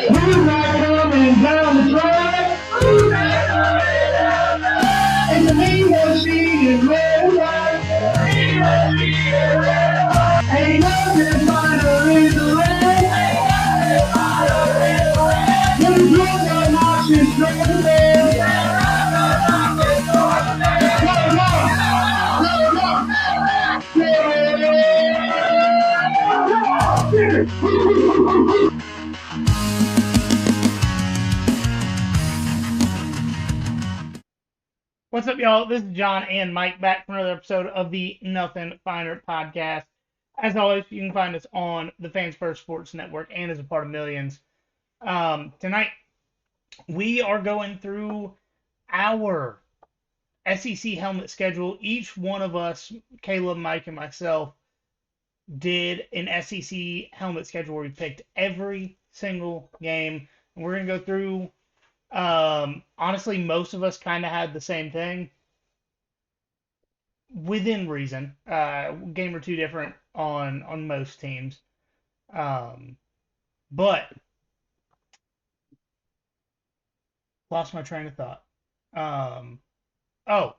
Who's not coming down the track? Who's not coming down the track? And the Nemo Street is red and white. Nemo Street is red and white. Ain't nothing finer in the rain. Ain't nothing finer in the rain. When the drums are marching straight to bed. Come on, come on. What's up, y'all? This is John and Mike back for another episode of the Nothing Finer podcast. As always, you can find us on the Fans First Sports Network and as a part of Millions. Tonight, we are going through our SEC helmet schedule. Each one of us, Caleb, Mike, and myself, did an SEC helmet schedule where we picked every single game. And we're going to go through. Honestly, most of us kind of had the same thing within reason. Game or two different on most teams. But lost my train of thought. If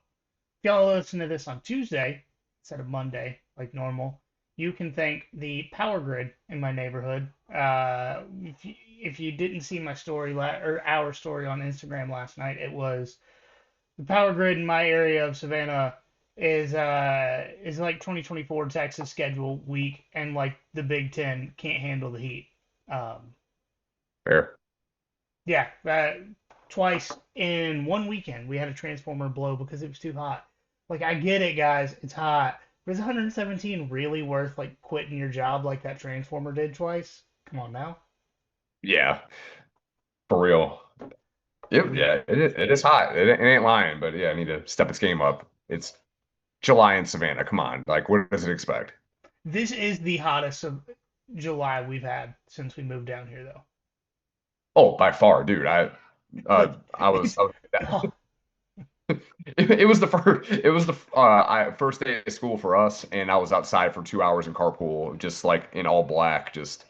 y'all listen to this on Tuesday instead of Monday, like normal, you can thank the power grid in my neighborhood. If you didn't see my story or our story on Instagram last night, it was the power grid in my area of Savannah is like 2024 Texas schedule week, and like the Big Ten can't handle the heat. Fair. Yeah, twice in one weekend we had a transformer blow because it was too hot. Like I get it, guys, it's hot. But is 117 really worth like quitting your job like that transformer did twice? Come on now. Yeah, for real. Yeah, it is hot. It ain't lying, but yeah, I need to step its game up. It's July in Savannah. Come on. Like, what does it expect? This is the hottest of July we've had since we moved down here, though. Oh, by far, dude. Like, I was oh, it was the first day of school for us, and I was outside for 2 hours in carpool, just like in all black, just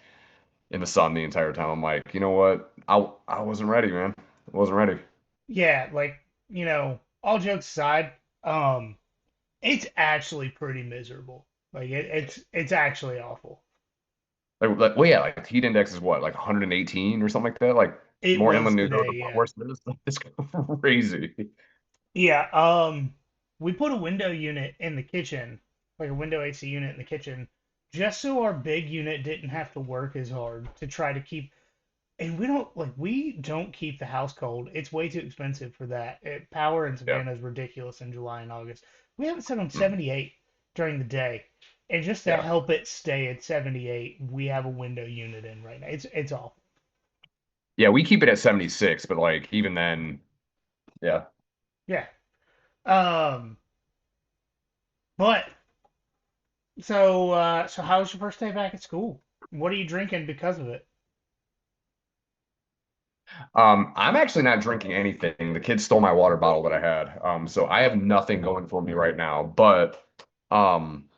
in the sun the entire time. I'm like, you know what? I wasn't ready, man. I wasn't ready. yeah, like, all jokes aside, it's actually pretty miserable. Like it's actually awful. Well, yeah, like heat index is what, like 118 or something like that. Like It more was inland you go, the today, yeah. worse it is. It's crazy. Yeah, we put a window unit in the kitchen, like a window AC unit in the kitchen, just so our big unit didn't have to work as hard to try to keep. And we don't keep the house cold. It's way too expensive for that. Power in Yeah. Savannah is ridiculous in July and August. We have it set on Mm. 78 during the day, and just to Yeah. help it stay at 78, we have a window unit in right now. It's awful. Yeah, we keep it at 76, but like even then, yeah. Yeah. Um. But so how was your first day back at school? What are you drinking because of it? I'm actually not drinking anything. The kids stole my water bottle that I had. So I have nothing going for me right now. But um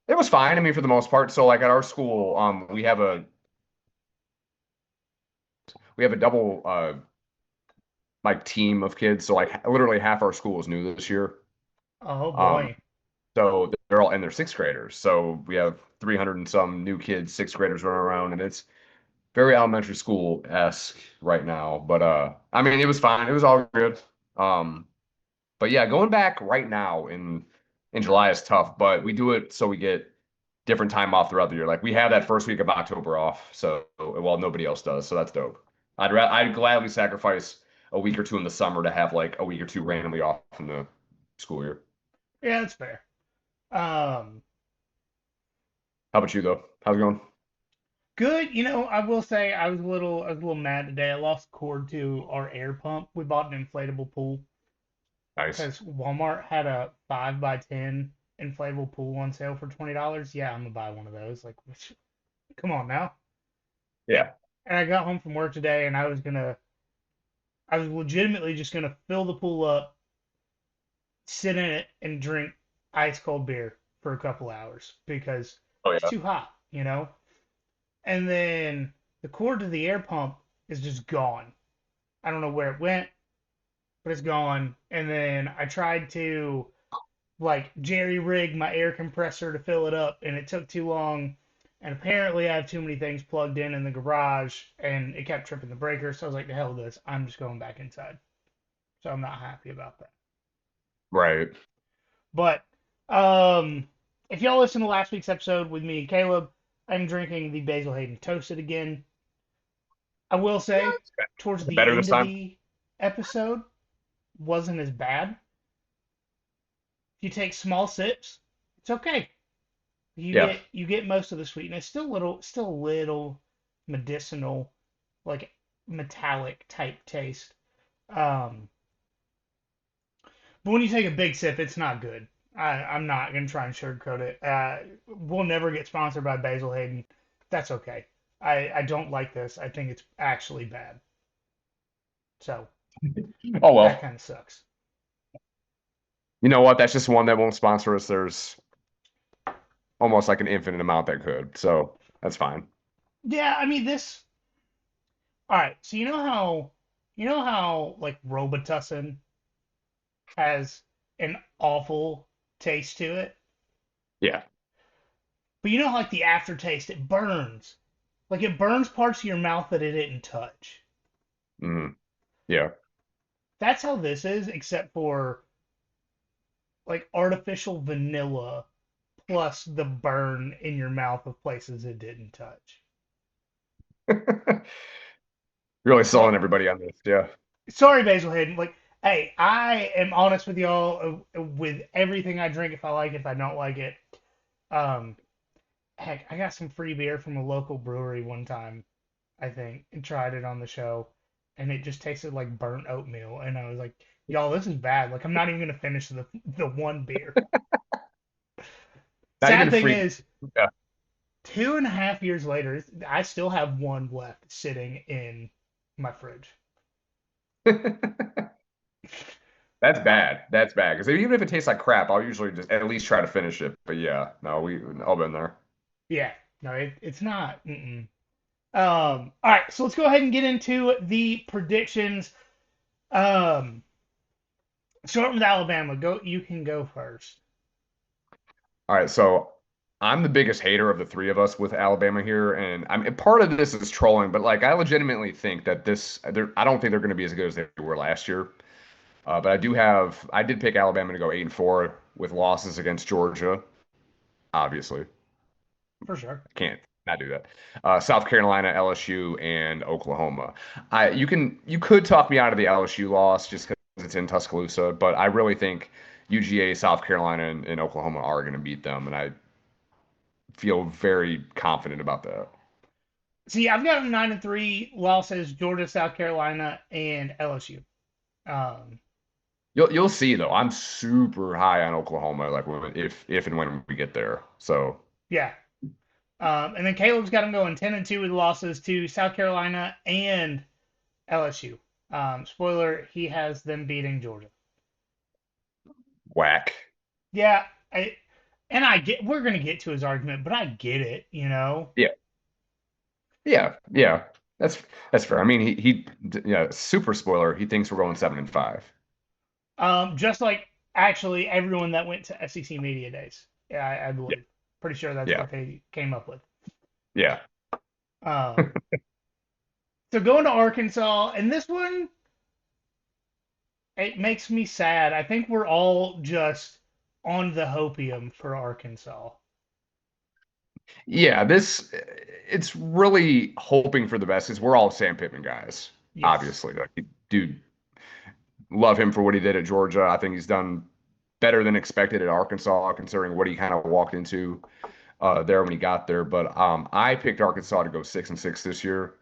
it was fine. I mean, for the most part. So like at our school, we have a double like team of kids. So like literally half our school is new this year. Oh Um, boy. so they're all in their sixth graders. So we have 300 and some new kids, sixth graders running around, and it's very elementary school-esque right now. But I mean, it was fine. It was all good. Um, but yeah, going back right now in July is tough, but we do it so we get different time off throughout the year. Like we have that first week of October off, so well, nobody else does, so that's dope. I'd gladly sacrifice a week or two in the summer to have like a week or two randomly off in the school year. Yeah, that's fair. Um, How about you though? How's it going? Good. I will say I was a little mad today. I lost cord to our air pump. We bought an inflatable pool Nice. because Walmart had a 5x10 inflatable pool on sale for $20. Yeah, I'm gonna buy one of those. Like, come on now. Yeah. And I got home from work today, and I was legitimately just gonna fill the pool up, sit in it, and drink ice cold beer for a couple hours because Oh it's yeah. too hot. And then the cord to the air pump is just gone. I don't know where it went, but it's gone. And then I tried to like jerry rig my air compressor to fill it up, and it took too long. And apparently, I have too many things plugged in the garage, and it kept tripping the breaker. So I was like, "The hell with this! I'm just going back inside." So I'm not happy about that. Right. But um, if y'all listen to last week's episode with me and Caleb, I'm drinking the Basil Hayden Toasted again. I will say, towards the Better this end of time. the episode, wasn't as bad. If you take small sips, it's okay. Yeah. You get most of the sweetness. Still a little medicinal, like metallic type taste. Um, but when you take a big sip, it's not good. I'm not gonna try and sugarcoat it. We'll never get sponsored by Basil Hayden. That's okay. I don't like this. I think it's actually bad. So Oh that well. kind of sucks. You know what? That's just one that won't sponsor us. There's almost like an infinite amount that could. So that's fine. Yeah, I mean this. All right, so you know how like Robitussin has an awful taste to it, Yeah. but you know like the aftertaste, it burns. Like it burns parts of your mouth that it didn't touch. Mm, yeah. That's how this is, except for like artificial vanilla plus the burn in your mouth of places it didn't touch. Really So selling everybody on this. Yeah. sorry, Basil Hayden. Like, hey, I am honest with y'all with everything I drink. If I like it, if I don't like it, um, heck, I got some free beer from a local brewery one time, I think, and tried it on the show, and it just tasted like burnt oatmeal, and I was like, y'all, this is bad. Like, I'm not even gonna finish the one beer. Not Sad even thing free. is, Yeah. 2.5 years later, I still have one left sitting in my fridge. That's bad. That's bad. Because even if it tastes like crap, I'll usually just at least try to finish it. But yeah, no, we all been there. Yeah, no, it's not. Mm-mm. All right, so let's go ahead and get into the predictions. Um, Starting with Alabama, go. You can go first. All right, so I'm the biggest hater of the three of us with Alabama here, and I mean part of this is trolling, but like I legitimately think that I don't think they're going to be as good as they were last year. But I did pick Alabama to go 8-4 with losses against Georgia, obviously. For sure. I can't not do that. South Carolina, LSU, and Oklahoma. You could talk me out of the LSU loss just because it's in Tuscaloosa, but I really think UGA, South Carolina, and Oklahoma are going to beat them, and I feel very confident about that. See, I've got 9-3 losses: Georgia, South Carolina, and LSU. Um, You'll see though. I'm super high on Oklahoma, like if and when we get there. So yeah. And then Caleb's got them going 10-2 with losses to South Carolina and LSU. Spoiler: he has them beating Georgia. whack. Yeah, I get we're gonna get to his argument, but I get it, you know. Yeah, yeah. That's that's fair. I mean, he yeah. Super spoiler. He thinks we're going 7-5. Just like actually everyone that went to SEC Media Days, yeah, I Yeah, believe. Pretty sure that's yeah, what they came up with. yeah. Um, so going to Arkansas, and this one, it makes me sad. I think we're all just on the hopium for Arkansas. Yeah, it's really hoping for the best because we're all Sam Pittman guys, Yes. obviously. Like, dude, love him for what he did at Georgia. I think he's done better than expected at Arkansas, considering what he kind of walked into there when he got there. But I picked Arkansas to go 6-6 this year.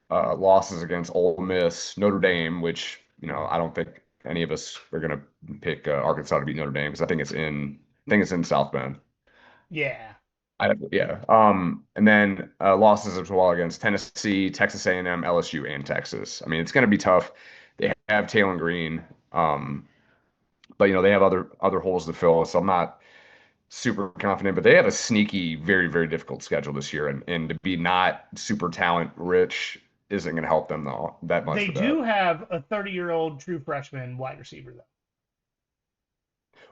Losses against Ole Miss, Notre Dame, which I don't think any of us are gonna pick Arkansas to beat Notre Dame because I think it's in South Bend. Yeah. Yeah. And then losses as well against Tennessee, Texas A&M, LSU, and Texas. I mean, it's going to be tough. They have Taylon Green, but they have other holes to fill. So I'm not super confident. But they have a sneaky, very very difficult schedule this year, and to be not super talent rich, isn't going to help them though that much They with that. do have a 30-year-old true freshman wide receiver though.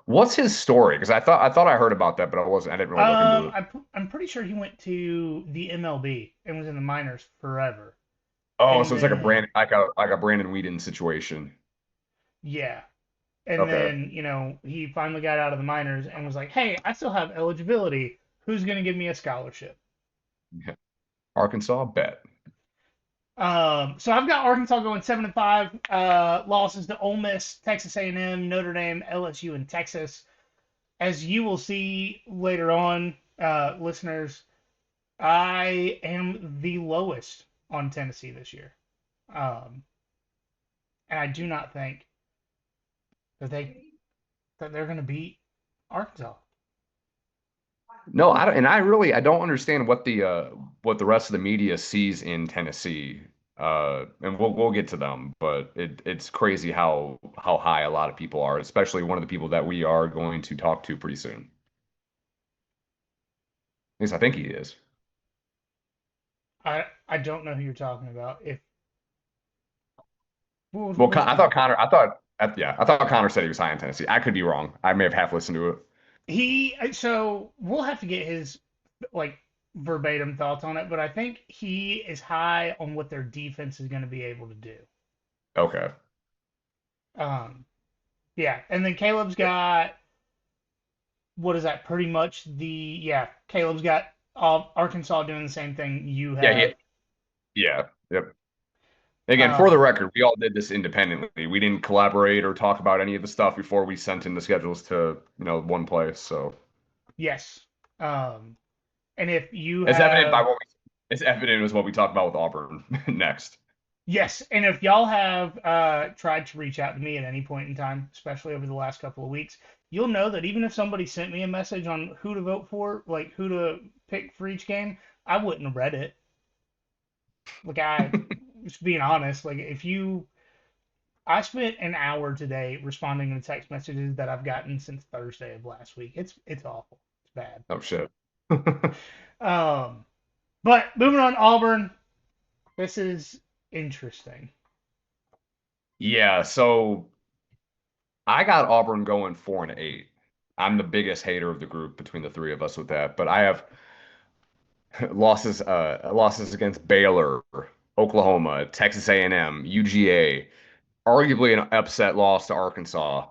What's his story? Because I thought I heard about that, but I didn't really look into it. I'm pretty sure he went to the MLB and was in the minors forever, Oh, and so it's like a then Brandon Whedon situation. yeah, and Okay. then he finally got out of the minors and was like, "Hey, I still have eligibility. Who's gonna give me a scholarship?" Arkansas bet. So I've got Arkansas going 7-5. Losses to Ole Miss, Texas A&M, Notre Dame, LSU, and Texas. As you will see later on, listeners, I am the lowest on Tennessee this year, um, and I do not think that they're going to beat Arkansas. No, I don't, and I don't understand what the rest of the media sees in Tennessee. And we'll get to them, but it's crazy how high a lot of people are, especially one of the people that we are going to talk to pretty soon. At least I think he is. I don't know who you're talking about. If Well, I thought Connor, I thought Connor said he was high in Tennessee. I could be wrong. I may have half listened to it. so we'll have to get his like verbatim thoughts on it, but I think he is high on what their defense is going to be able to do. Okay. Um, yeah, and then Caleb's got what is that? Pretty much Caleb's got Arkansas doing the same thing you Yeah, have. yeah, yep. Again, for the Um, record, we all did this independently. We didn't collaborate or talk about any of the stuff before we sent in the schedules to, one place. So yes. Um, and if you it's evident by have what it's evident was what we talked about with Auburn next. Yes, and if y'all have tried to reach out to me at any point in time, especially over the last couple of weeks, you'll know that even if somebody sent me a message on who to vote for, like who to pick for each game, I wouldn't have read it. Like just being honest, like I spent an hour today responding to text messages that I've gotten since Thursday of last week. It's awful. It's bad. Oh shit. Um, but moving on, Auburn. This is interesting. Yeah, so I got Auburn going 4-8. I'm the biggest hater of the group between the three of us with that, but I have losses against Baylor, Oklahoma, Texas A&M, UGA, arguably an upset loss to Arkansas,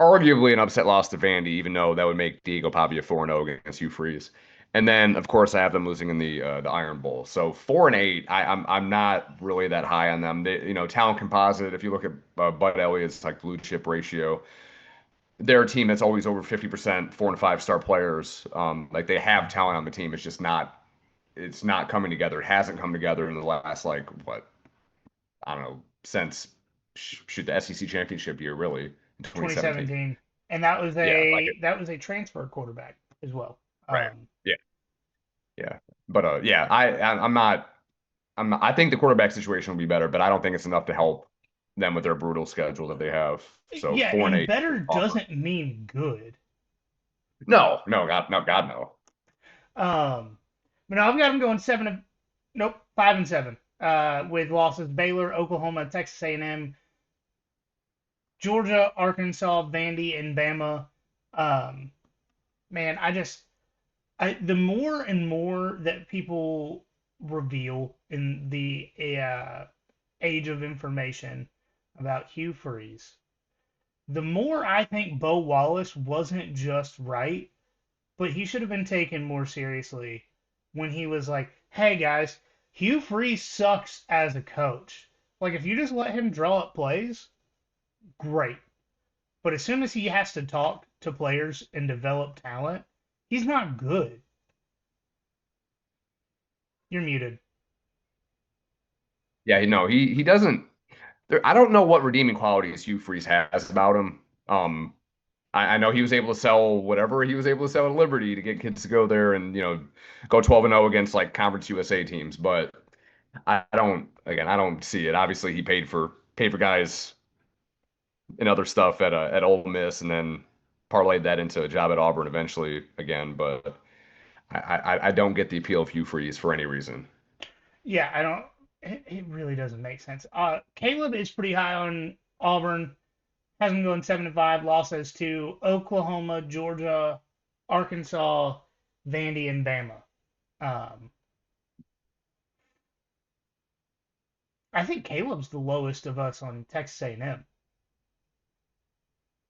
arguably an upset loss to Vandy, even though that would make Diego Pavia 4-0 against Hugh Freeze. And then, of course, I have them losing in the Iron Bowl. So 4-8, I'm not really that high on them. Talent composite. If you look at Bud Elliott's like blue chip ratio, they're a team that's always over 50% 4 and 5 star players. Like they have talent on the team. It's not coming together. It hasn't come together in the last like what I don't know since shoot the SEC championship year really in 2017. 2017, and that was Yeah, like a it. that was a transfer quarterback as well. Right. Yeah, yeah. But yeah, I think the quarterback situation will be better, but I don't think it's enough to help them with their brutal schedule that they have. So Yeah, four and and eight better Auburn. doesn't mean good. No, no, God, no, God, no. Um, but no, I've got them going nope, 5-7, with losses Baylor, Oklahoma, Texas A&M, Georgia, Arkansas, Vandy, and Bama. Um, man, the more and more that people reveal in the age of information about Hugh Freeze, the more I think Bo Wallace wasn't just right, but he should have been taken more seriously when he was like, "Hey guys, Hugh Freeze sucks as a coach. Like if you just let him draw up plays, great. But as soon as he has to talk to players and develop talent, he's not good." You're muted. Yeah, no, he doesn't. I don't know what redeeming qualities Hugh Freeze has about him. Um, I know he was able to sell whatever he was able to sell at Liberty to get kids to go there and go 12-0 against like Conference USA teams, but I don't see it. Obviously, he paid for guys and other stuff at Ole Miss, and then parlayed that into a job at Auburn eventually again. But I don't get the appeal of Hugh Freeze for any reason. Yeah, I don't. it really doesn't make sense. Caleb is pretty high on Auburn. Has them going 7-5. Losses to Oklahoma, Georgia, Arkansas, Vandy, and Bama. Um, I think Caleb's the lowest of us on Texas A&M.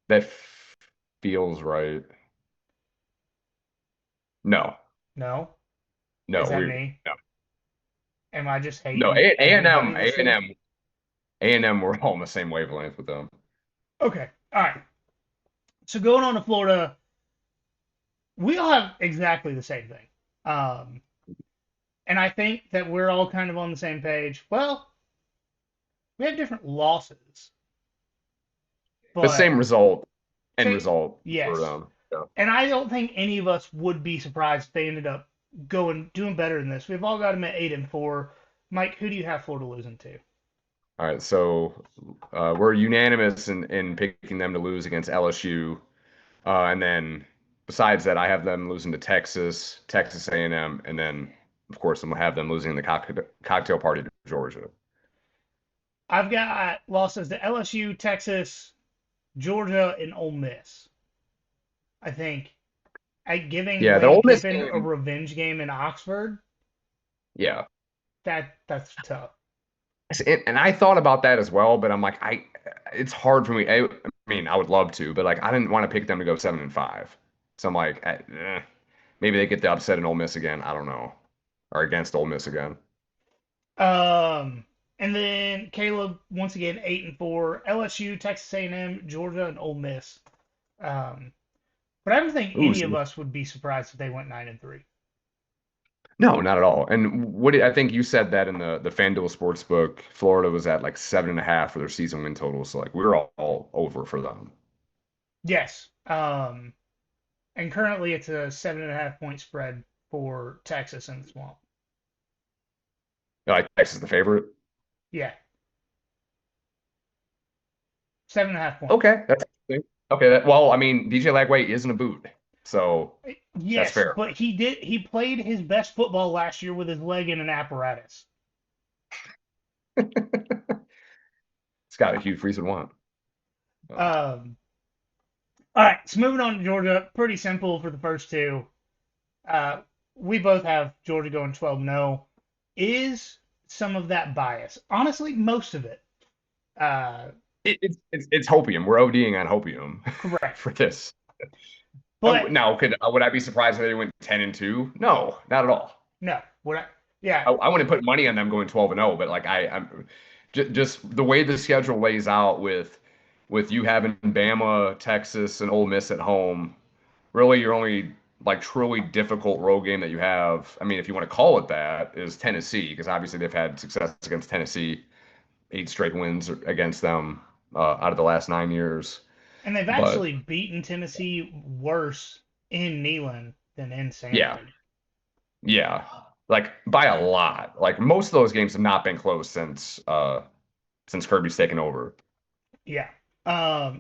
That feels right. No, No, no, is that we me? no, Am I just no. hating A and everybody M, this A and year? M, A&M. We're all on the same wavelength with them. Okay, all right. So going on to Florida, we all have exactly the same thing. Um, and I think that we're all kind of on the same page. Well, we have different losses, The but same result, end say result for yes. them. Yeah. And I don't think any of us would be surprised if they ended up doing better than this. We've all got them at 8-4. Mike, who do you have Florida losing to? All right, so we're unanimous in picking them to lose against LSU, and then besides that, I have them losing to Texas, Texas A&M, and then of course I'm gonna have them losing the cocktail party to Georgia. I've got losses to LSU, Texas, Georgia, and Ole Miss. I think giving Yeah, the Lane Ole Miss Kiffin a game. revenge game in Oxford, Yeah, that's tough. and I thought about that as well, but I'm like, it's hard for me. I mean, I would love to, but like, I didn't want to pick them to go 7-5. So I'm like, maybe they get the upset in Ole Miss again. I don't know, or against Ole Miss again. And then Caleb once again 8-4. LSU, Texas A&M, Georgia, and Ole Miss. Um, but I don't think Ooh, any of us would be surprised if they went 9-3. no, not at all. And I think you said that in the FanDuel Sportsbook, Florida was at like 7.5 for their season win total. So like we were all over for them. Yes. And currently it's a 7.5 point spread for Texas in the swamp. Like Texas the favorite. Yeah, 7.5 points. Okay, that's interesting. Okay. Well, I mean, DJ Lagway isn't a boot, so that's Yes, fair. but he played his best football last year with his leg in an apparatus. Scott, a huge reason one. Um, all right, so moving on to Georgia, pretty simple for the first two. Uh, we both have Georgia going 12-0. Is some of that bias? Honestly, most of it. Uh, It's hopium. We're ODing on hopium correct. for this. But Now, would I be surprised if they went 10-2? No, not at all. no, yeah, I wouldn't put money on them going 12-0, but like I'm just the way the schedule lays out with you having Bama, Texas, and Ole Miss at home. Really, your only like truly difficult road game that you have. I mean, if you want to call it that, is Tennessee because obviously they've had success against Tennessee, 8 straight wins against them out of the last 9 years. and they've But actually beaten Tennessee worse in Neyland than in yeah, Sanford. yeah, like by a lot. Like most of those games have not been close since Kirby's taken over. Yeah.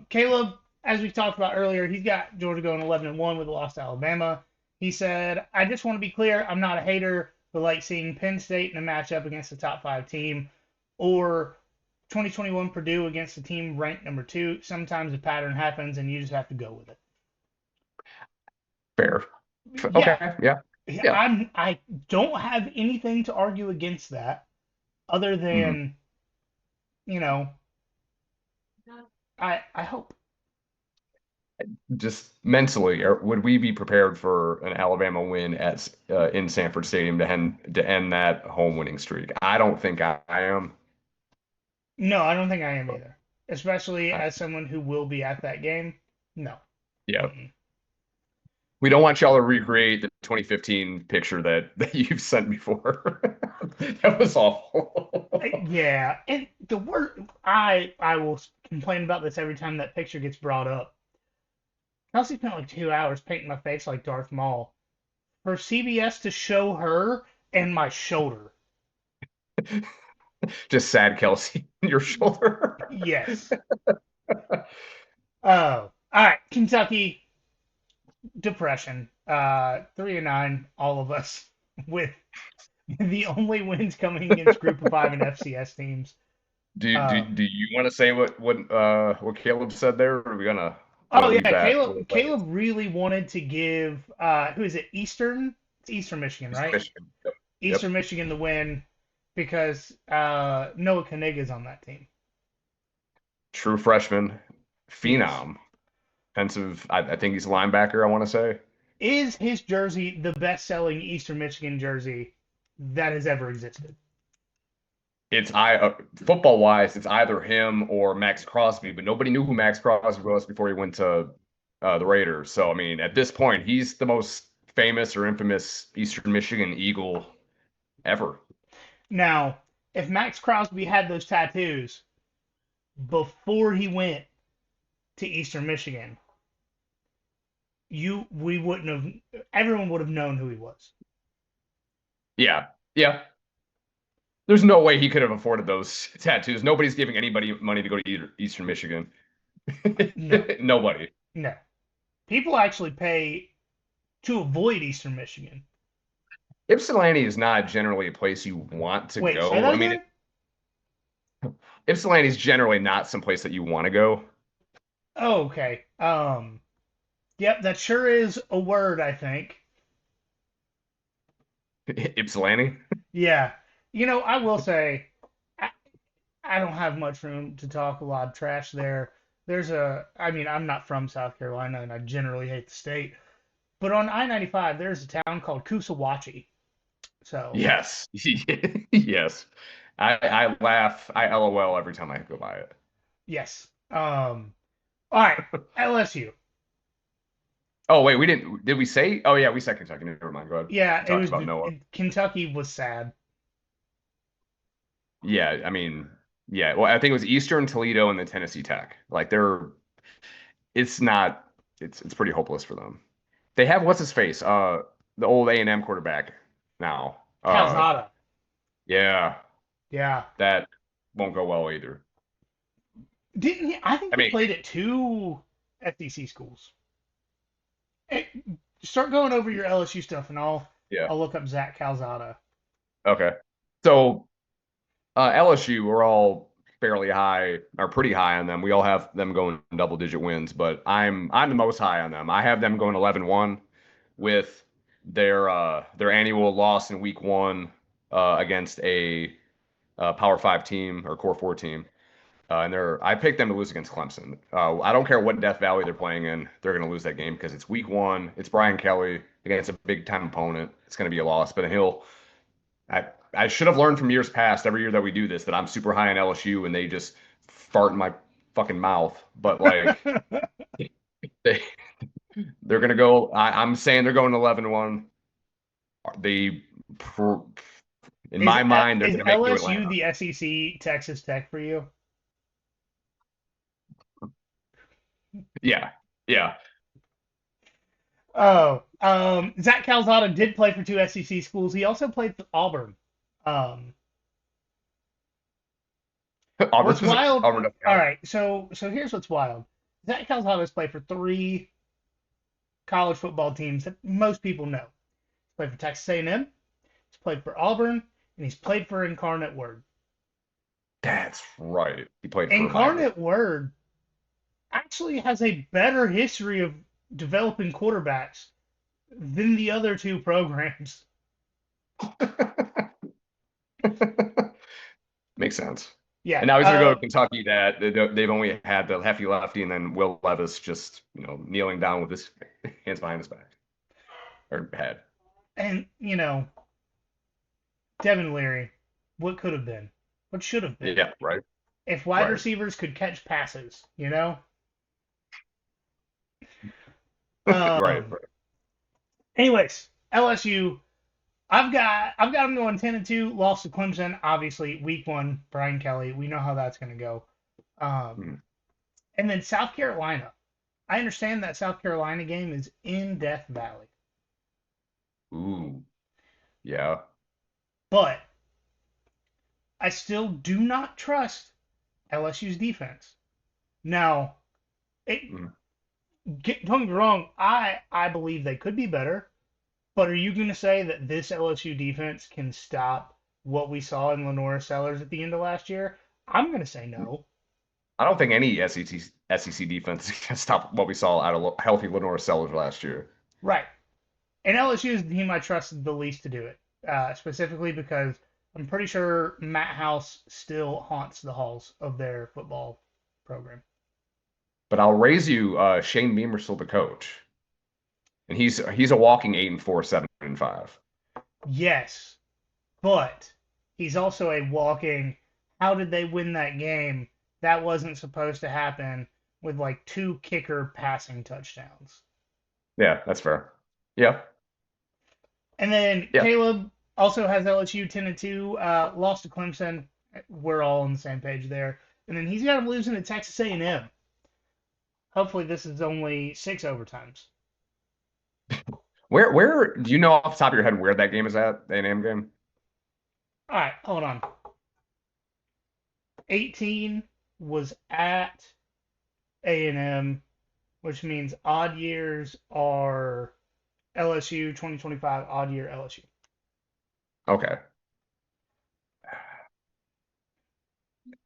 Caleb, as we talked about earlier, he's got Georgia going 11-1 with a loss to Alabama. He said, I just want to be clear, I'm not a hater, but like seeing Penn State in a matchup against a top five team or 2021 Purdue against a team ranked number two. Sometimes a pattern happens and you just have to go with it. Fair. Yeah. Okay. Yeah. Yeah. I don't have anything to argue against that other Mhm. than, you know, I hope. Just mentally, would we be prepared for an Alabama win at in Sanford Stadium to end that home winning streak? I don't think I am. No, I don't think I am But either. Especially I, as someone who will be at that game. No. yeah, Mm-mm. we don't want y'all to recreate the 2015 picture that you've sent before. That was awful. Yeah, and the word I will complain about this every time that picture gets brought up. Kelsey spent like 2 hours painting my face like Darth Maul for CBS to show her and my shoulder. Just sad Kelsey on your shoulder. Yes. Oh, all right. Kentucky depression. 3-9, all of us with The only wins coming against Group of Five and FCS teams. Do you want to say what Caleb said there, or are we gonna Oh leave yeah, that a little later? Caleb really wanted to give who is it? Eastern? It's Eastern Michigan, East right? Michigan. Yep. Yep. Eastern Michigan to win because Noah Kaniga's on that team. True freshman, He is. phenom, defensive. I think he's a linebacker. I want to say Is his jersey the best-selling Eastern Michigan jersey that has ever existed? it's football wise, it's either him or Max Crosby, but nobody knew who Max Crosby was before he went to the Raiders. So I mean, at this point, he's the most famous or infamous Eastern Michigan Eagle ever. Now, if Max Crosby had those tattoos before he went to Eastern Michigan, we wouldn't have everyone would have known who he was. Yeah, yeah. There's no way he could have afforded those tattoos. Nobody's giving anybody money to go to Eastern Michigan. No, Nobody. no. People actually pay to avoid Eastern Michigan. Ypsilanti is not generally a place you want to Wait, say go. that I mean, again? Ypsilanti is generally not some place that you want to go. Oh, okay. Yep, that sure is a word, I think. Ypsilanti? Yeah. You know, I will say, I, I don't have much room to talk a lot of trash there. I mean, I'm not from South Carolina and I generally hate the state, but on I-95, there's a town called Coosawhatchie. So, Yes. Yes. I laugh, I LOL every time I go by it. yes. All right, LSU. Oh, wait, did we say? Oh, yeah, we said Kentucky. Never mind. Go ahead. Yeah, We it talked was about Noah. Kentucky was sad. Yeah, I mean, yeah. Well, I think it was Eastern, Toledo, and then Tennessee Tech. Like it's not, it's pretty hopeless for them. They have what's his face? The old A&M quarterback now. Calzada. Yeah, Yeah. that won't go well either. Didn't he? I think I he mean, played at two SEC schools. Hey, start going over your LSU stuff, and yeah. I'll look up Zach Calzada. Okay. So LSU, we're all fairly high or pretty high on them. We all have them going double digit wins, but I'm the most high on them. I have them going 11-1 with their annual loss in week one against a Power Five team or Core Four team. I picked them to lose against Clemson. I don't care what Death Valley they're playing in, they're going to lose that game because it's week one. It's Brian Kelly against a big time opponent. It's going to be a loss, but I should have learned from years past, every year that we do this, that I'm super high on LSU and they just fart in my fucking mouth. But like they they're gonna go. I'm saying they're going 11-1. They in is my mind they're is gonna make New LSU Atlanta. the SEC Texas Tech for you? Yeah, yeah. Oh, Zach Calzada did play for two SEC schools. He also played for Auburn. Um, what's Auburn's wild? Auburn doesn't All count. right, so here's what's wild. Zach Calzada's played for three college football teams that most people know. He's played for Texas A&M, he's played for Auburn, and he's played for Incarnate Word. That's right. He played for Miami. Incarnate Word actually has a better history of developing quarterbacks than the other two programs. Makes sense. Yeah. And now he's gonna go to Kentucky. That they've only had the hefty lefty, and then Will Levis just kneeling down with his hands behind his back or head. And, Devin Leary, what could have been? What should have been? Yeah, right, If wide right. receivers could catch passes, Right, Um, right. anyways, LSU, I've got them going 10-2, lost to Clemson, obviously, week one, Brian Kelly. We know how that's going to go. Hmm. And then South Carolina. I understand that South Carolina game is in Death Valley, Ooh, yeah. but I still do not trust LSU's defense. Now, it, Mm. don't get me wrong, I believe they could be better, But are you going to say that this LSU defense can stop what we saw in Lenora Sellers at the end of last year? I'm going to say no. I don't think any SEC defense can stop what we saw out of healthy Lenora Sellers last year. Right. And LSU is the team I trusted the least to do it, specifically because I'm pretty sure Matt House still haunts the halls of their football program. But I'll raise you, Shane Beamer's still the coach, and he's a walking 8-4, 7-5. Yes, but he's also a walking. How did they win that game? That wasn't supposed to happen with like 2 kicker passing touchdowns. Yeah, that's fair. Yeah, And then yeah. Caleb also has LSU 10-2, lost to Clemson. We're all on the same page there. And then he's got him losing to Texas A&M. Hopefully, this is only 6 overtimes. Where do you know off the top of your head where that game is at? The A&M game? All right, hold on. 18 was at A&M, which means odd years are LSU 2025, odd year LSU. Okay.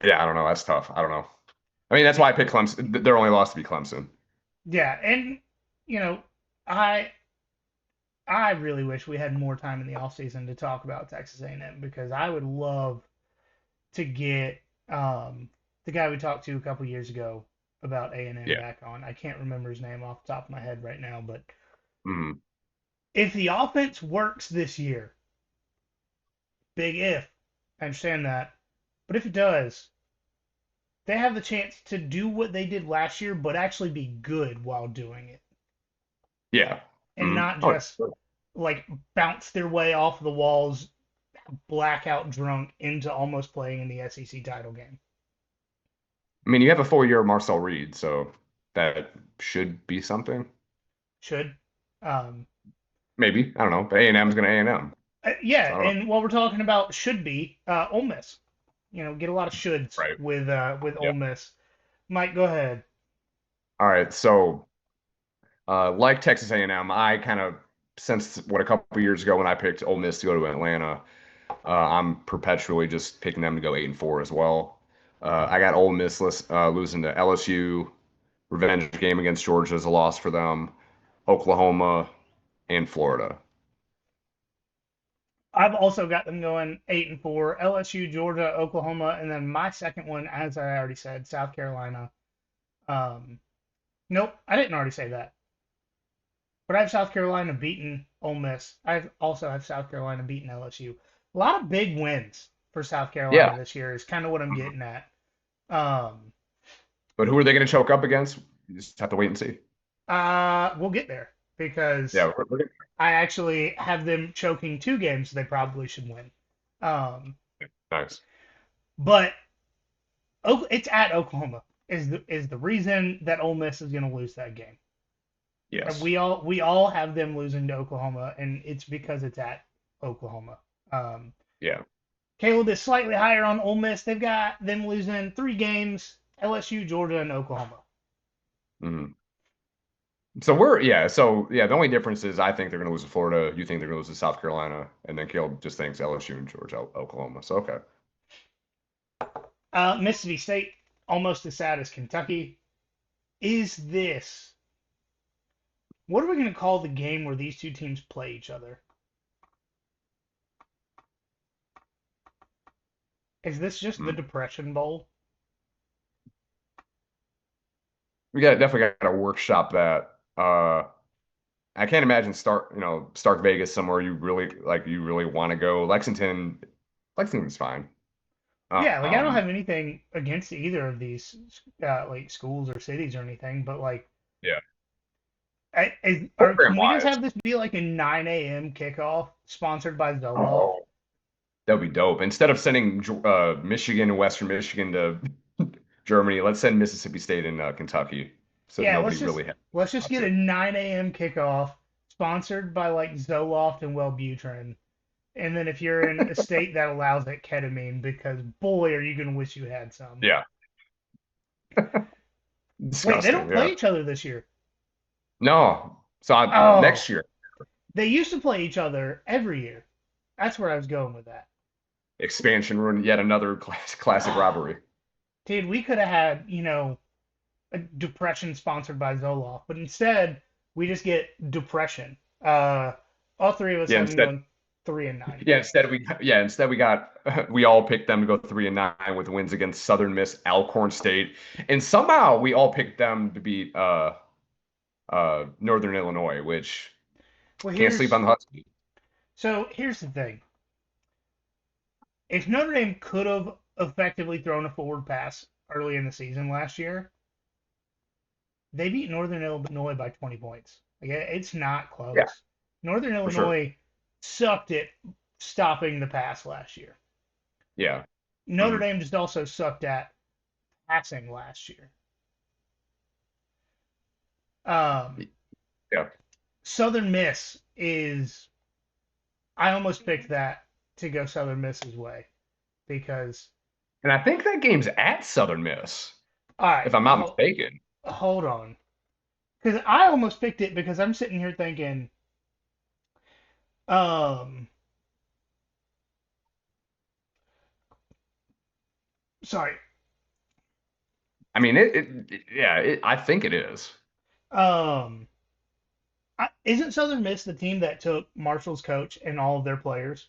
Yeah, I don't know. That's tough. I don't know. I mean, that's why I picked Clemson. Their only loss to be Clemson. Yeah, and you know, I I really wish we had more time in the offseason to talk about Texas A&M because I would love to get the guy we talked to a couple years ago about A&M Yeah. back on. I can't remember his name off the top of my head right now, but Mhm. if the offense works this year, big if, I understand that, but if it does, they have the chance to do what they did last year, but actually be good while doing it, Yeah. and not Oh, just like bounce their way off the walls, blackout drunk into almost playing in the SEC title game. I mean, you have a 4-year Marcel Reed, so that should be something. Should. Um, Maybe. I don't know. But A&M is going to A&M. yeah, So I don't know. and what we're talking about should be Ole Miss. Get a lot of shoulds Right. with Yeah. Ole Miss. Mike, go ahead. All right. So, like Texas A&M, I kind of sensed what a couple years ago when I picked Ole Miss to go to Atlanta. I'm perpetually just picking them to go 8-4 as well. I got Ole Miss losing to LSU. Revenge game against Georgia is a loss for them. Oklahoma and Florida. I've also got them going 8-4. LSU, Georgia, Oklahoma, and then my second one, as I already said, South Carolina. Um, nope, I didn't already say that. But I have South Carolina beating Ole Miss. I also have South Carolina beating LSU. A lot of big wins for South Yeah. Carolina this year is kind of what I'm getting at. Um, But who are they going to choke up against? You just have to wait and see. we'll get there because Yeah, I actually have them choking 2 games they probably should win. Um, nice. but it's at Oklahoma is the reason that Ole Miss is going to lose that game. And Yes. we all have them losing to Oklahoma, and it's because it's at Oklahoma. Um, Yeah. Caleb is slightly higher on Ole Miss. They've got them losing 3 games: LSU, Georgia, and Oklahoma. hmm So yeah, the only difference is I think they're going to lose to Florida. You think they're going to lose to South Carolina, and then Caleb just thinks LSU and Georgia, Oklahoma. So okay. Mississippi State, almost as sad as Kentucky. Is this what are we going to call the game where these 2 teams play each other? Is this just the Mm. Depression Bowl? We got definitely got to workshop that. I can't imagine Stark Vegas somewhere you really want to go. Lexington's fine. Yeah, like I don't Um, have anything against either of these like schools or cities or anything, but like, yeah. can Program we just wise, have this be like a 9 a.m. kickoff sponsored by Zoloft? oh, that'd be dope. Instead of sending Michigan and Western Michigan to Germany, let's send Mississippi State and Kentucky, so Yeah, nobody let's just really has let's to just watch get a it. 9 a.m. kickoff sponsored by like Zoloft and Wellbutrin. And then if you're in a state that allows it, ketamine, because boy, are you gonna wish you had some. Yeah, Wait, they disgusting. don't play Yeah, each other this year. no. So Oh, next year, They used to play each other every year. That's where I was going with that. Expansion ruined yet another classic rivalry. Dude, we could have had, a depression sponsored by Zoloft, but instead we just get depression. All three of us Yeah, having instead gone 3-9. instead we got we all picked them to go 3-9 with wins against Southern Miss, Alcorn State, and somehow we all picked them to beat Northern Illinois, which Well, can't sleep on the Huskies. here's the thing. If Notre Dame could have effectively thrown a forward pass early in the season last year, they beat Northern Illinois by 20 points. Like, it's not Yeah, close. Northern for sure. Illinois sucked at stopping the pass last year. Yeah. Notre Mhm. Dame just also sucked at passing last year. Um, Yeah. Southern Miss is. I almost picked that to go Southern Miss's way because. And I think that game's at Southern Miss, All right, if I'm not mistaken. hold on, because I almost picked it because I'm sitting here thinking, um, sorry, I mean, I think it is. um, isn't Southern Miss the team that took Marshall's coach and all of their players?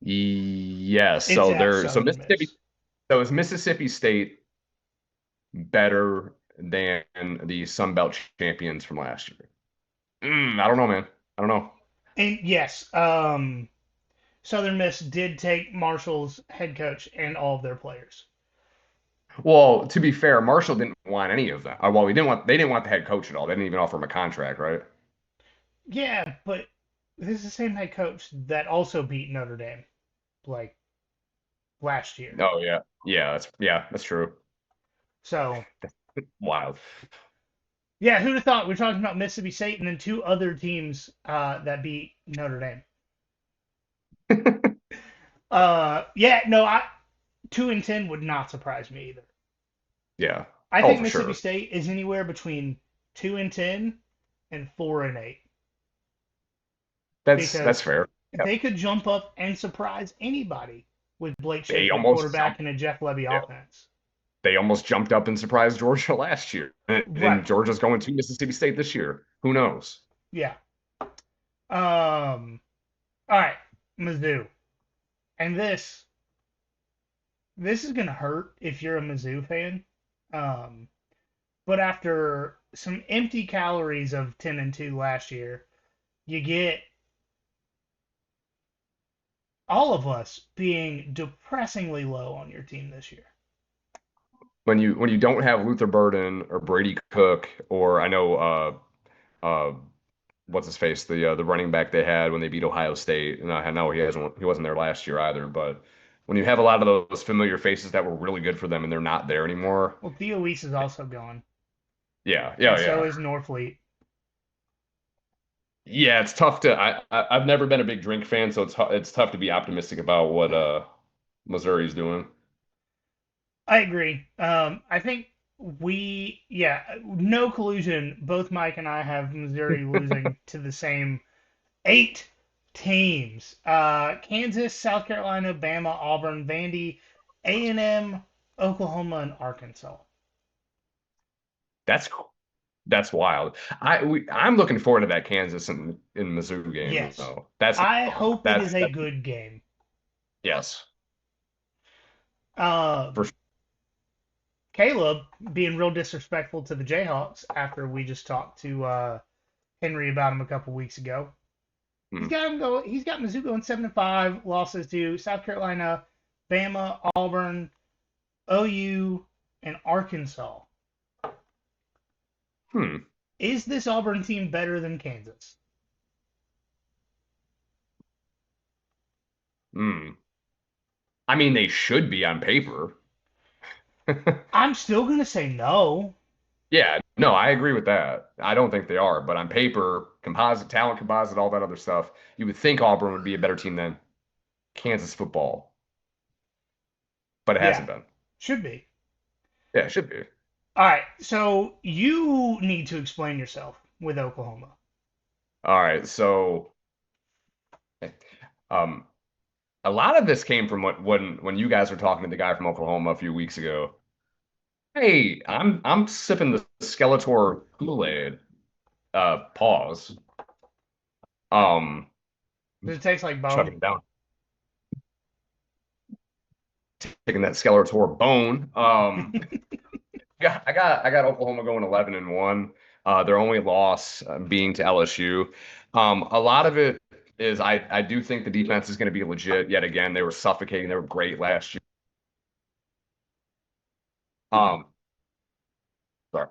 Yes. It's So at they're so Southern Mississippi. Miss. So is Mississippi State better than the Sun Belt champions from last year? I don't know, man. I don't know. And yes, Southern Miss did take Marshall's head coach and all of their players. Well, to be fair, Marshall didn't want any of that. Well, they didn't want the head coach at all. They didn't even offer him a contract, right? Yeah, but this is the same head coach that also beat Notre Dame like last year. Oh yeah. That's true. So Wild. yeah, who'd have thought we're talking about Mississippi State and then two other teams that beat Notre Dame. Yeah, no, I 2-10 would not surprise me either. Yeah. I Oh, think for Mississippi sure. State is anywhere between 2-10 and 4-8 That's because fair. Yeah. they could jump up and surprise anybody with Blake They Shapen at almost quarterback jumped. and a Jeff Levy Yeah. offense. They almost jumped up and surprised Georgia last year. And Right. Georgia's going to Mississippi State this year. Who knows? Yeah. All right, Mizzou. And this is gonna hurt if you're a Mizzou fan. Um, but after some empty calories of 10-2 last year, you get all of us being depressingly low on your team this year. When you don't have Luther Burden or Brady Cook or I know what's his face the running back they had when they beat Ohio State, and I know he wasn't there last year either, but when you have a lot of those familiar faces that were really good for them and they're not there anymore. Well, Theo Weiss is also gone, Yeah, and yeah, so yeah. is Norfleet. Yeah, it's tough to I've never been a big drink fan, so it's tough to be optimistic about what Missouri's doing. I agree. I think no collusion. Both Mike and I have Missouri losing to the same 8 teams. Kansas, South Carolina, Bama, Auburn, Vandy, A&M, Oklahoma, and Arkansas. That's that's wild. I'm looking forward to that Kansas and Mizzou game Yes. though. That's I hope it is a that good game. yes. For Um, Caleb being real disrespectful to the Jayhawks after we just talked to Henry about him a couple weeks ago. He's hmm. got him go. He's got Mizzou going 7-5. Losses to South Carolina, Bama, Auburn, OU, and Arkansas. Hmm. Is this Auburn team better than Kansas? Hmm. I mean, they should be on paper. I'm still gonna say no. Yeah, no, I agree with that. I don't think they are, but on paper, composite, talent composite, all that other stuff, you would think Auburn would be a better team than Kansas football, but it Yeah, hasn't been. should be. Yeah, it should be. All right, so you need to explain yourself with Oklahoma. All right, so um, a lot of this came from when you guys were talking to the guy from Oklahoma a few weeks ago. Hey, I'm sipping the Skeletor Kool-Aid. Pause. Um, Does it taste like bone? chugging down, taking that Skeletor bone. I got Oklahoma going 11-1. Their only loss being to LSU. A lot of it is I do think the defense is going to be legit yet again. They were suffocating. They were great last year. Um, sorry.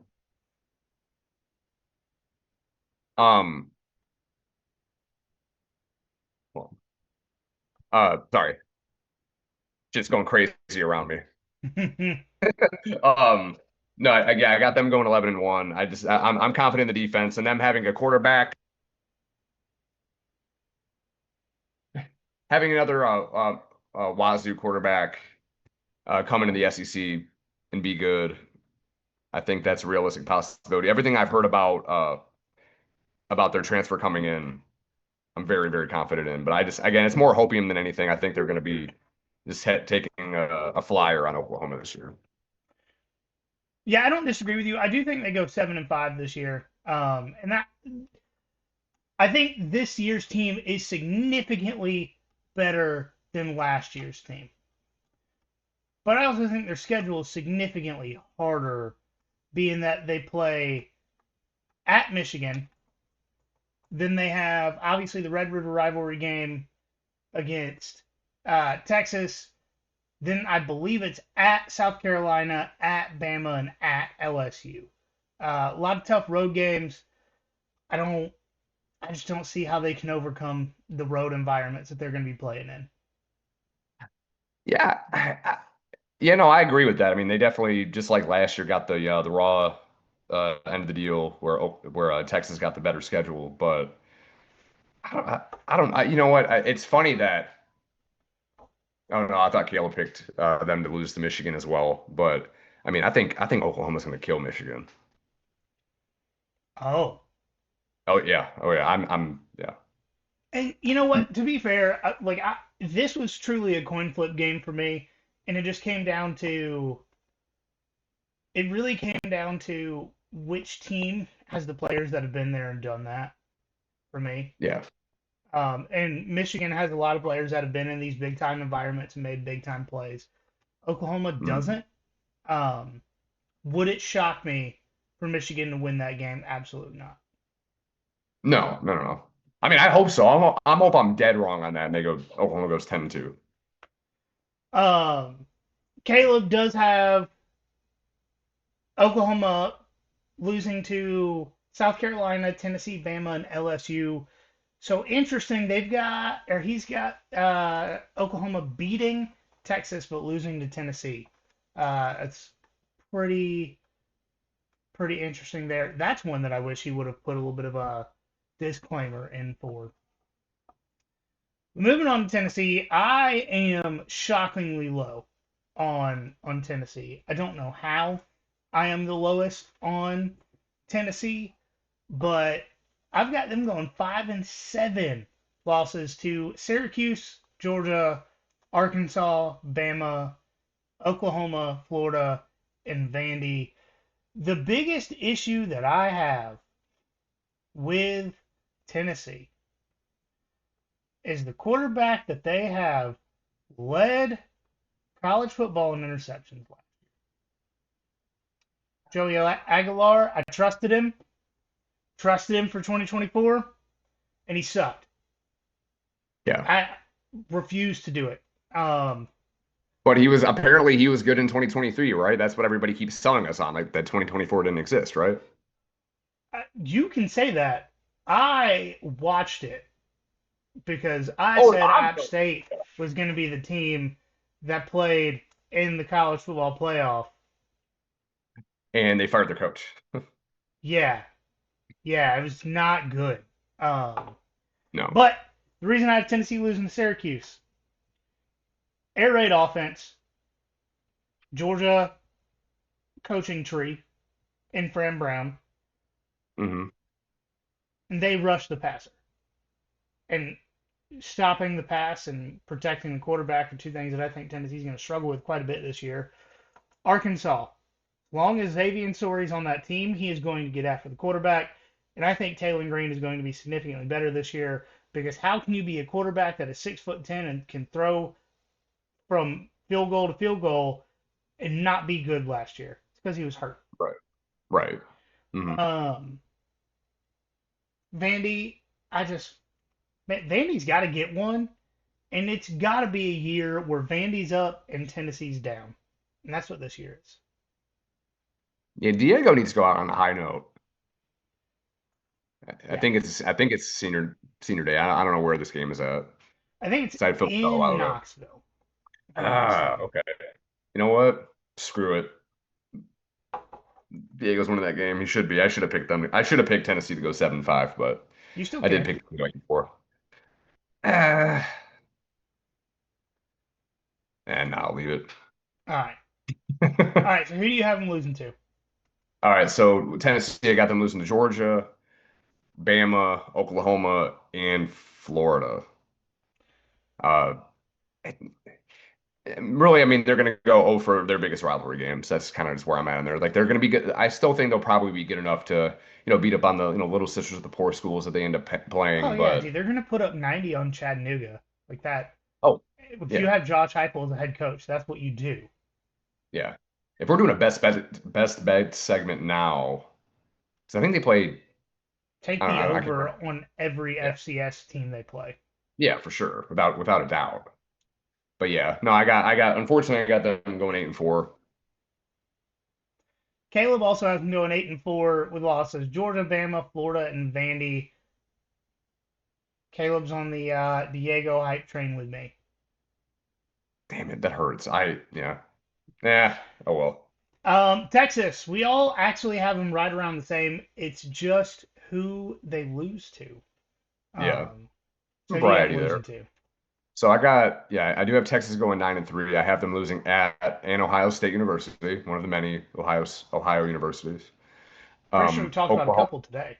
Um, well, sorry, just going crazy around me. Um, no, yeah, I got them going 11-1. I'm confident in the defense and them having a quarterback, having another Wazoo quarterback come into the SEC and be good. I think that's a realistic possibility. Everything I've heard about their transfer coming in, I'm very, very confident in. But again, it's more hopium than anything. I think they're going to be just taking a flyer on Oklahoma this year. Yeah, I don't disagree with you. I do think they go 7-5 this year. And that I think this year's team is significantly better than last year's team. But I also think their schedule is significantly harder, being that they play at Michigan. Then they have obviously the Red River rivalry game against Texas. Then I believe it's at South Carolina, at Bama, and at LSU. A lot of tough road games. I just don't see how they can overcome the road environments that they're going to be playing in. Yeah, I agree with that. I mean, they definitely just like last year got the raw end of the deal where Texas got the better schedule. But you know what? It's funny that I don't know. I thought Caleb picked them to lose to Michigan as well. But I mean, I think Oklahoma's going to kill Michigan. Oh, Oh yeah. Yeah. and you know what? To be fair, this was truly a coin flip game for me, and it really came down to which team has the players that have been there and done that for me. Yeah. And Michigan has a lot of players that have been in these big time environments and made big time plays. Oklahoma Mm. doesn't. Um, would it shock me for Michigan to win that game? Absolutely not. No, no, no, no. I mean, I hope so. I'm hope I'm dead wrong on that, and Oklahoma goes 10-2. Um, Caleb does have Oklahoma losing to South Carolina, Tennessee, Bama, and LSU. So interesting. He's got Oklahoma beating Texas but losing to Tennessee. It's pretty pretty interesting there. That's one that I wish he would have put a little bit of a disclaimer in for. Moving on to Tennessee, I am shockingly low on Tennessee. I don't know how I am the lowest on Tennessee, but I've got them going 5-7 losses to Syracuse, Georgia, Arkansas, Bama, Oklahoma, Florida, and Vandy. The biggest issue that I have with Tennessee is the quarterback that they have led college football in interceptions last year. Joey Aguilar, I trusted him for 2024, and he sucked. Yeah. I refused to do it. But he was good in 2023, right? That's what everybody keeps selling us on, like that 2024 didn't exist, right? You can say that. I watched it because I Oh, said I'm App State was going to be the team that played in the college football playoff. and they fired their coach. Yeah, yeah, it was not good. Um, No. but the reason I had Tennessee losing to Syracuse, air raid offense, Georgia coaching tree, and Fran Brown. Hmm. and they rush the passer. And stopping the pass and protecting the quarterback are two things that I think Tennessee's going to struggle with quite a bit this year. Arkansas, as long as Xavier Sori's on that team, he is going to get after the quarterback. And I think Taylor Green is going to be significantly better this year because how can you be a quarterback that is 6'10" and can throw from field goal to field goal and not be good last year? It's because he was hurt. Right. Right. Mm-hmm. Vandy, Vandy's got to get one, and it's got to be a year where Vandy's up and Tennessee's down, and that's what this year is. Yeah, Diego needs to go out on a high note. I think it's senior day. I don't know where this game is at. I think it's in Knoxville. Okay. You know what? Screw it. Diego's winning that game. He should be. I should have picked them. I should have picked Tennessee to go 7-5, but you still I did pick them going 4. And I'll leave it. All right. All right. So who do you have them losing to? All right. So Tennessee, I got them losing to Georgia, Bama, Oklahoma, and Florida. Really, I mean, they're going to go for their biggest rivalry games. That's kind of just where I'm at in there. Like, they're going to be good. I still think they'll probably be good enough to, beat up on the, little sisters of the poor schools that they end up playing. Oh, yeah, dude, they're going to put up 90 on Chattanooga. Like that. Oh, if you have Josh Heupel as a head coach, that's what you do. Yeah. If we're doing a best bet segment now, because I think they play. Take the over on every FCS team they play. Yeah, for sure, without a doubt. But yeah, no, unfortunately, I got them going 8-4. Caleb also has them going 8-4 with losses: Georgia, Bama, Florida, and Vandy. Caleb's on the Diego hype train with me. Damn it, that hurts. Oh well. Texas, we all actually have them right around the same. It's just who they lose to. Yeah. So variety there. So I do have Texas going 9-3. I have them losing at Ohio State University, one of the many Ohio universities. Pretty sure we talked about a couple today.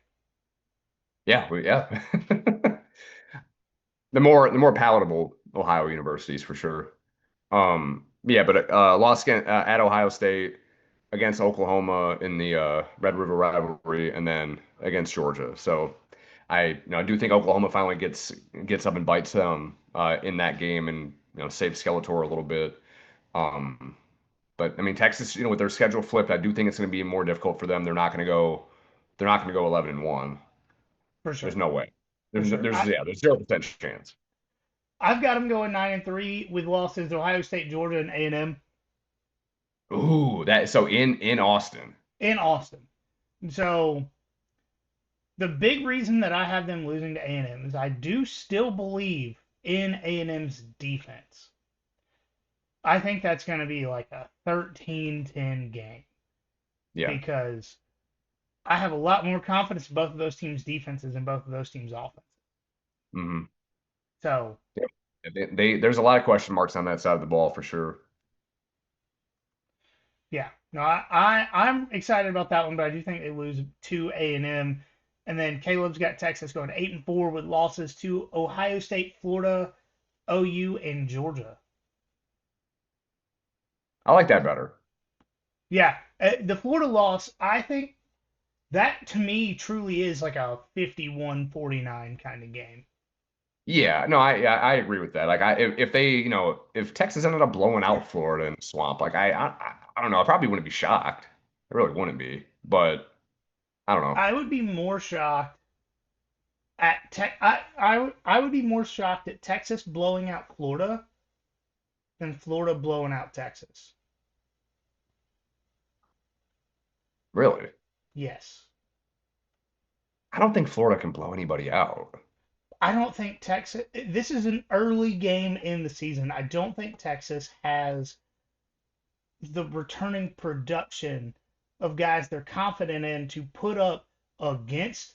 Yeah, the more palatable Ohio universities for sure. But lost at Ohio State, against Oklahoma in the Red River rivalry, and then against Georgia. So I do think Oklahoma finally gets up and bites them in that game, and save Skeletor a little bit. But I mean, Texas, with their schedule flipped, I do think it's going to be more difficult for them. They're not going to go 11-1. For sure. There's no way. There's 0% chance. I've got them going 9-3 with losses to Ohio State, Georgia, and A&M. Ooh, in Austin. In Austin. So the big reason that I have them losing to A&M is I do still believe in A&M's defense. I think that's going to be like a 13-10 game. Yeah. Because I have a lot more confidence in both of those teams' defenses and both of those teams' offenses. Mm-hmm. So there's a lot of question marks on that side of the ball for sure. Yeah, no, I'm excited about that one, but I do think they lose to A&M, and then Caleb's got Texas going 8-4 with losses to Ohio State, Florida, OU, and Georgia. I like that better. Yeah, the Florida loss, I think that to me truly is like a 51-49 kind of game. Yeah, no, I agree with that. Like, if Texas ended up blowing out Florida in the swamp, like I don't know, I probably wouldn't be shocked. I really wouldn't be, but I don't know. I would be more shocked at I would be more shocked at Texas blowing out Florida than Florida blowing out Texas. Really? Yes. I don't think Florida can blow anybody out. I don't think Texas. This is an early game in the season. I don't think Texas has the returning production of guys they're confident in to put up against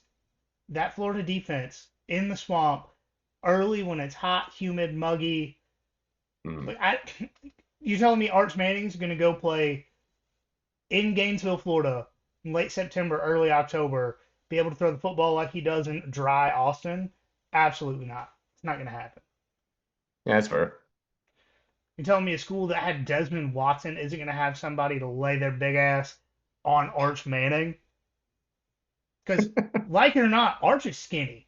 that Florida defense in the swamp early when it's hot, humid, muggy. You telling me Arch Manning's going to go play in Gainesville, Florida, in late September, early October, be able to throw the football like he does in dry Austin? Absolutely not. It's not going to happen. Yeah, that's fair. You're telling me a school that had Desmond Watson isn't going to have somebody to lay their big ass on Arch Manning? Because, like it or not, Arch is skinny.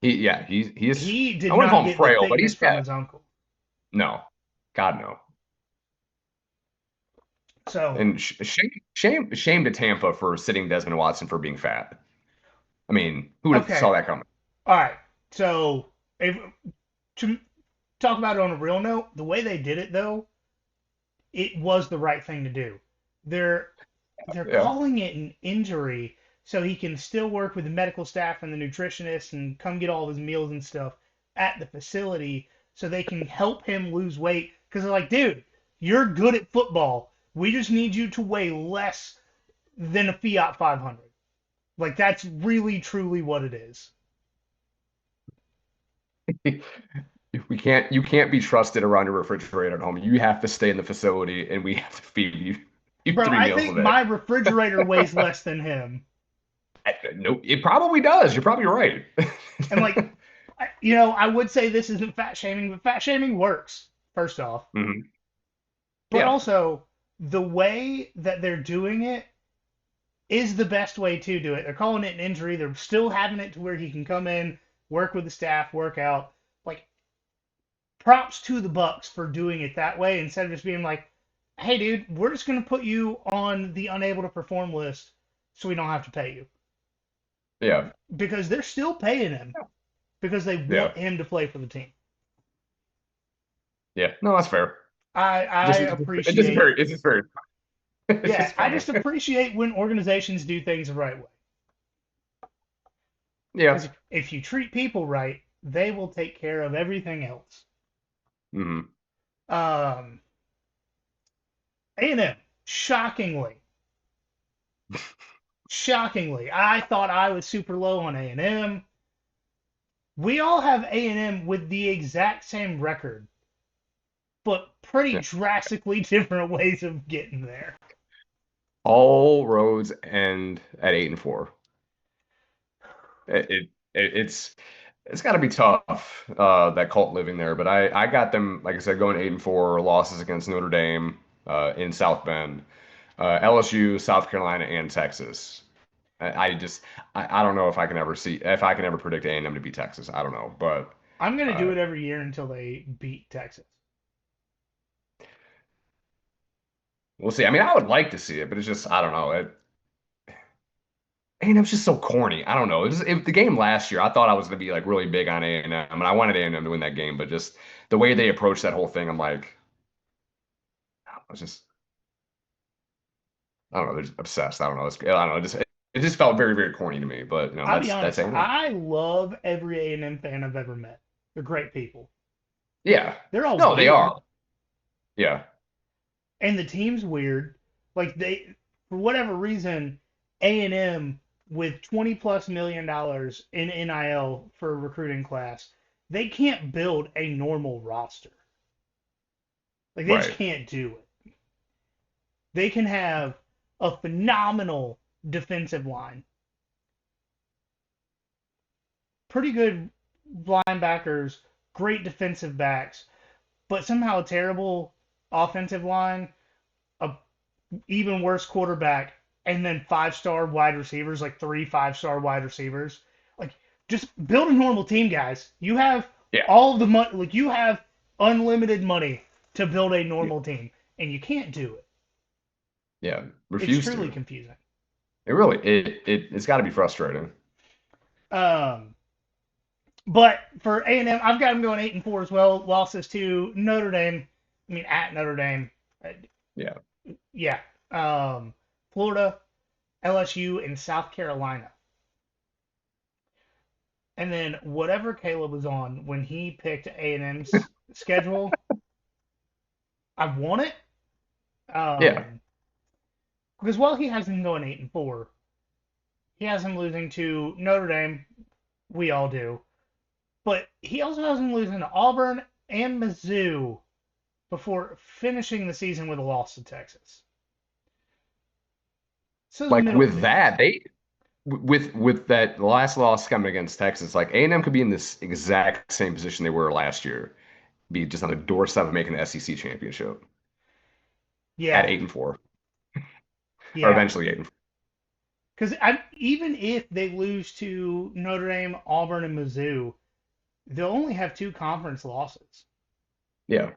He is. He I did wouldn't call not him get the frail, but thickness he's from fat. his uncle. No, God no. So, And shame to Tampa for sitting Desmond Watson for being fat. I mean, who would have okay. saw that coming? All right. So, to talk about it on a real note, the way they did it, though, it was the right thing to do. They're they're Yeah, calling it an injury so he can still work with the medical staff and the nutritionist and come get all of his meals and stuff at the facility so they can help him lose weight because they're like, dude, you're good at football. We just need you to weigh less than a Fiat 500. Like that's really truly what it is. you can't be trusted around your refrigerator at home. You have to stay in the facility, and we have to feed you Bro, three I meals a think day. my refrigerator weighs less than him. No, it probably does. You're probably right. And like I would say this isn't fat shaming, but fat shaming works, first off. hmm But Yeah, also, the way that they're doing it is the best way to do it. They're calling it an injury. They're still having it to where he can come in, work with the staff, work out. Like, props to the Bucks for doing it that way instead of just being like, hey, dude, we're just going to put you on the unable to perform list so we don't have to pay you. yeah, Because they're still paying him because they yeah, want him to play for the team. yeah. No, that's fair. I Just appreciate, it's just very it's yeah, just I funny. just appreciate when organizations do things the right way. Yeah. Because if you treat people right, they will take care of everything else. hmm Um, A&M, shockingly, shockingly, I thought I was super low on A&M. We all have A&M with the exact same record, but pretty Yeah. drastically different ways of getting there. All roads end at 8-4. It's it's got to be tough that cult living there. But I got them, like I said, going 8-4, losses against Notre Dame in South Bend, LSU, South Carolina, and Texas. I just I don't know if I can ever predict A&M to beat Texas. I don't know, but I'm going to do uh, it every year until they beat Texas. we'll see. I mean, I would like to see it, but it's just I don't know. A&M's just so corny. I don't know. The game last year, I thought I was going to be like really big on A&M, and I wanted A&M to win that game, but just the way they approached that whole thing, I'm like, I was just I don't know. They're just obsessed. I don't know. I don't know. It just felt very very corny to me. But I'll be that's honest, A&M. I love every A&M fan I've ever met. They're great people. Yeah. They're all No, they weird, are. Yeah. and the team's weird. Like for whatever reason, A&M with $20+ million in NIL for a recruiting class, they can't build a normal roster. Like they just Right. can't do it. They can have a phenomenal defensive line, pretty good linebackers, great defensive backs, but somehow a terrible offensive line, a even worse quarterback, and then 5-star wide receivers, like 3 5-star wide receivers. Like, just build a normal team, guys. You have Yeah. all the money, like, you have unlimited money to build a normal team, and you can't do it. Yeah. It's Refuse truly to. confusing. It's got to be frustrating. Um, but for A&M, I've got them going 8-4 as well. Losses to Notre Dame. I mean, at Notre Dame. Uh, Yeah. Yeah. Um, Florida, LSU, and South Carolina. And then whatever Caleb was on when he picked A&M's schedule, I want it. Yeah. Because while he has him going 8-4, he has him losing to Notre Dame. We all do. But he also has him losing to Auburn and Mizzou before finishing the season with a loss to Texas. So the Like middle, with that, with that last loss coming against Texas, like A&M could be in this exact same position they were last year, be just on the doorstep of making the SEC championship at Yeah, 8-4, or yeah. eventually 8-4. Because even if they lose to Notre Dame, Auburn, and Mizzou, they'll only have two conference losses. Yeah,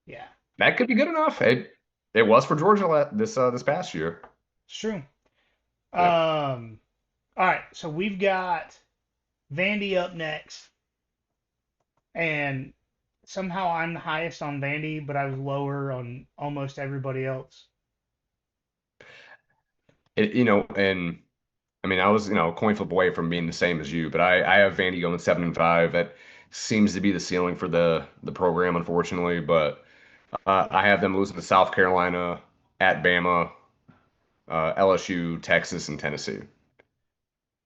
Yeah, that could be good enough. It was for Georgia this past year. it's true. Yep. All right, so we've got Vandy up next, and somehow I'm the highest on Vandy, but I was lower on almost everybody else. And I mean, I was, a coin flip away from being the same as you, but I have Vandy going 7-5. That seems to be the ceiling for the program, unfortunately. But I have them losing to South Carolina, at Bama, LSU, Texas, and Tennessee.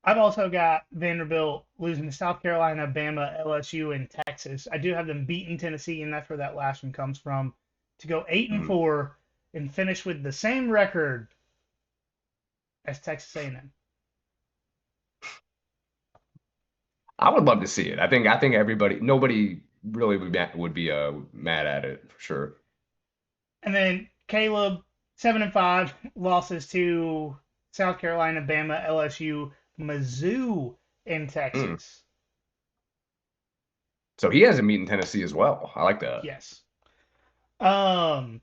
I've also got Vanderbilt losing to South Carolina, Bama, LSU, and Texas. I do have them beating Tennessee, and that's where that last one comes from. To go eight and Mhm. four and finish with the same record as Texas A&M. I would love to see it. I think nobody really would be mad at it for sure. And then Caleb, 7-5, losses to South Carolina, Bama, LSU, Mizzou, and Mm. Texas. So he has a meet in Tennessee as well. I like that. Yes. Um,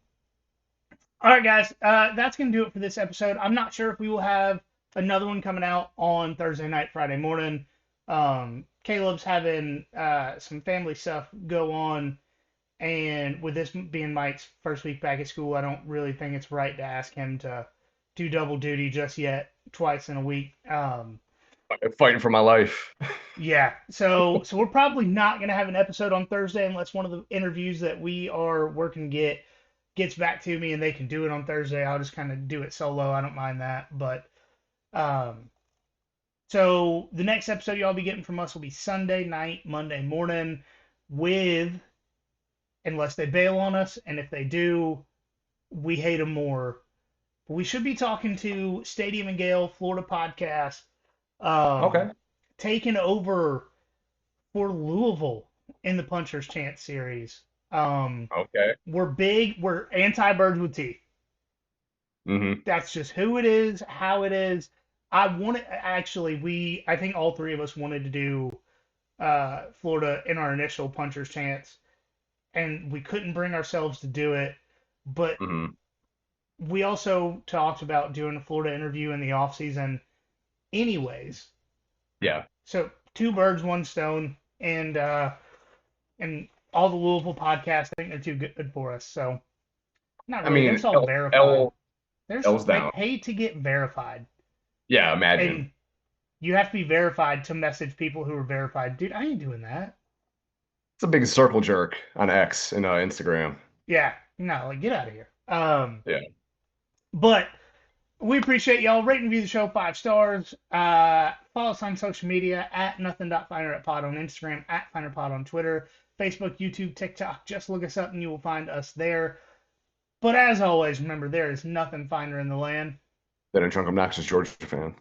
all right, guys. That's going to do it for this episode. I'm not sure if we will have another one coming out on Thursday night, Friday morning. Caleb's having some family stuff go on. And with this being Mike's first week back at school, I don't really think it's right to ask him to do double duty just yet, twice in a week. Fighting for my life. Yeah, so we're probably not gonna have an episode on Thursday unless one of the interviews that we are working to get gets back to me and they can do it on Thursday. I'll just kind of do it solo. I don't mind that, but um, so the next episode y'all be getting from us will be Sunday night, Monday morning, with unless they bail on us, and if they do, we hate them more. We should be talking to Stadium and Gale, Florida podcast, Okay. taking over for Louisville in the Puncher's Chance series. Okay. We're anti birds with teeth. Hmm. That's just who it is, how it is. I think all three of us wanted to do Florida in our initial Puncher's Chance, and we couldn't bring ourselves to do it. But Hmm. we also talked about doing a Florida interview in the off season anyways. Yeah. So two birds, one stone, and all the Louisville podcasts I think they're too good for us. So not I really. They're mean, just all L, verified. L L's They down. pay to get verified, Yeah, imagine. and you have to be verified to message people who are verified. Dude, I ain't doing that. It's a big circle jerk on X and Instagram. Yeah, no, like get out of here. Yeah. But we appreciate y'all. Rate and review the show 5 stars. Follow us on social media at nothing.finder@pod on Instagram, at finderpod on Twitter, Facebook, YouTube, TikTok. Just look us up and you will find us there. But as always, remember there is nothing finer in the land. That a drunk obnoxious Georgia fan.